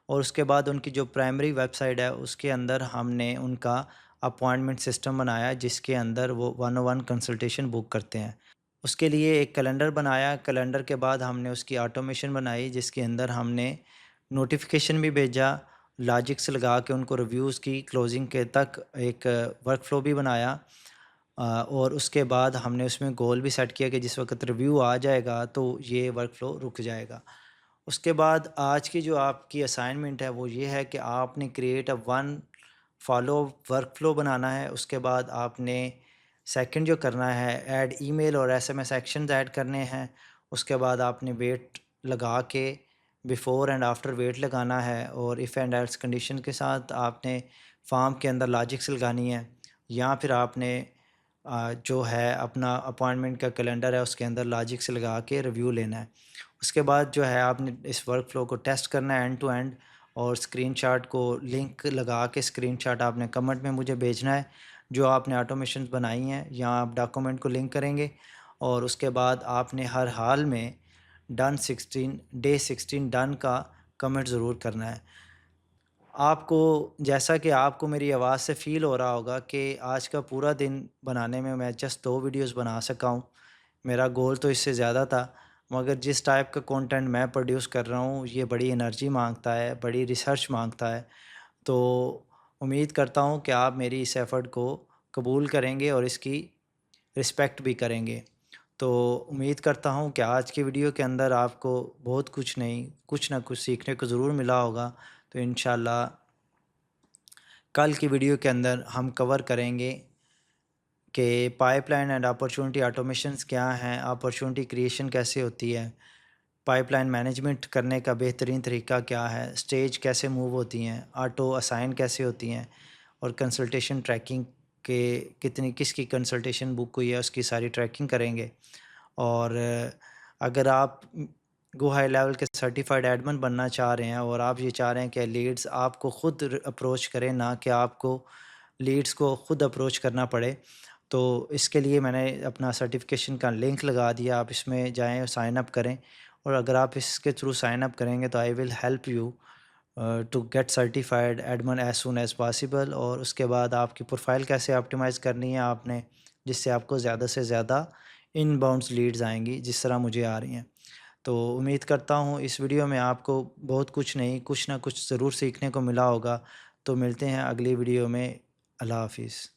और उसके बाद उनकी जो प्राइमरी वेबसाइट है उसके अंदर हमने उनका अपॉइंटमेंट सिस्टम बनाया जिसके अंदर वो 1-on-1 कंसल्टेशन बुक करते हैं। उसके लिए एक कैलेंडर बनाया, कैलेंडर के बाद हमने उसकी ऑटोमेशन बनाई जिसके अंदर हमने नोटिफिकेशन भी भेजा, लॉजिक्स लगा के उनको रिव्यूज़ की क्लोजिंग के तक एक वर्क फ्लो भी बनाया। और उसके बाद हमने उसमें गोल भी सेट किया कि जिस वक्त रिव्यू आ जाएगा तो ये वर्क फ्लो रुक जाएगा। उसके बाद आज की जो आपकी असाइनमेंट है वो ये है कि आपने create one follow workflow बनाना है। उसके बाद आपने सेकंड जो करना है ऐड ईमेल और SMS एक्शंस ऐड करने हैं। उसके बाद आपने वेट लगा के बिफ़ोर एंड आफ्टर वेट लगाना है और इफ़ एंड एल्स कंडीशन के साथ आपने फॉर्म के अंदर लॉजिक्स लगानी है या फिर आपने जो है अपना अपॉइंटमेंट का कैलेंडर है उसके अंदर लॉजिक्स लगा के रिव्यू लेना है। उसके बाद जो है आपने इस वर्क फ्लो को टेस्ट करना है एंड टू एंड और स्क्रीनशॉट को लिंक लगा के स्क्रीनशॉट आपने कमेंट में मुझे भेजना है जो आपने ऑटोमेशंस बनाई हैं या आप डॉक्यूमेंट को लिंक करेंगे और उसके बाद आपने हर हाल में डे 16 डन का कमेंट ज़रूर करना है। आपको जैसा कि आपको मेरी आवाज़ से फ़ील हो रहा होगा कि आज का पूरा दिन बनाने में मैं जस्ट 2 वीडियोस बना सका हूँ। मेरा गोल तो इससे ज़्यादा था, मगर जिस टाइप का कंटेंट मैं प्रोड्यूस कर रहा हूँ, ये बड़ी एनर्जी माँगता है, बड़ी रिसर्च माँगता है। तो उम्मीद करता हूँ कि आप मेरी इस एफ़र्ट को कबूल करेंगे और इसकी रिस्पेक्ट भी करेंगे। तो उम्मीद करता हूँ कि आज की वीडियो के अंदर आपको बहुत कुछ नहीं, कुछ ना कुछ सीखने को ज़रूर मिला होगा। तो इंशाल्लाह कल की वीडियो के अंदर हम कवर करेंगे कि पाइपलाइन एंड अपॉर्चुनिटी ऑटोमेशंस क्या हैं, अपॉर्चुनिटी क्रिएशन कैसे होती है, पाइपलाइन मैनेजमेंट करने का बेहतरीन तरीका क्या है, स्टेज कैसे मूव होती हैं, ऑटो असाइन कैसे होती हैं और कंसल्टेशन ट्रैकिंग के कितनी किसकी कंसल्टेशन बुक हुई है उसकी सारी ट्रैकिंग करेंगे। और अगर आप गो हाई लेवल के सर्टिफाइड एडमिन बनना चाह रहे हैं और आप ये चाह रहे हैं कि लीड्स आपको ख़ुद अप्रोच करें, ना कि आपको लीड्स को ख़ुद अप्रोच करना पड़े, तो इसके लिए मैंने अपना सर्टिफिकेशन का लिंक लगा दिया। आप इसमें जाएं और साइन अप करें और अगर आप इसके थ्रू साइन अप करेंगे तो I will help you to get certified admin as soon as possible. और उसके बाद आपकी प्रोफाइल कैसे ऑप्टिमाइज़ करनी है आपने, जिससे आपको ज़्यादा से ज़्यादा इनबाउंड्स लीड्स आएँगी जिस तरह मुझे आ रही हैं। तो उम्मीद करता हूँ इस वीडियो में आपको बहुत कुछ नहीं, कुछ ना कुछ ज़रूर सीखने को मिला होगा। तो मिलते हैं अगली वीडियो में। अल्लाह हाफ़िज़।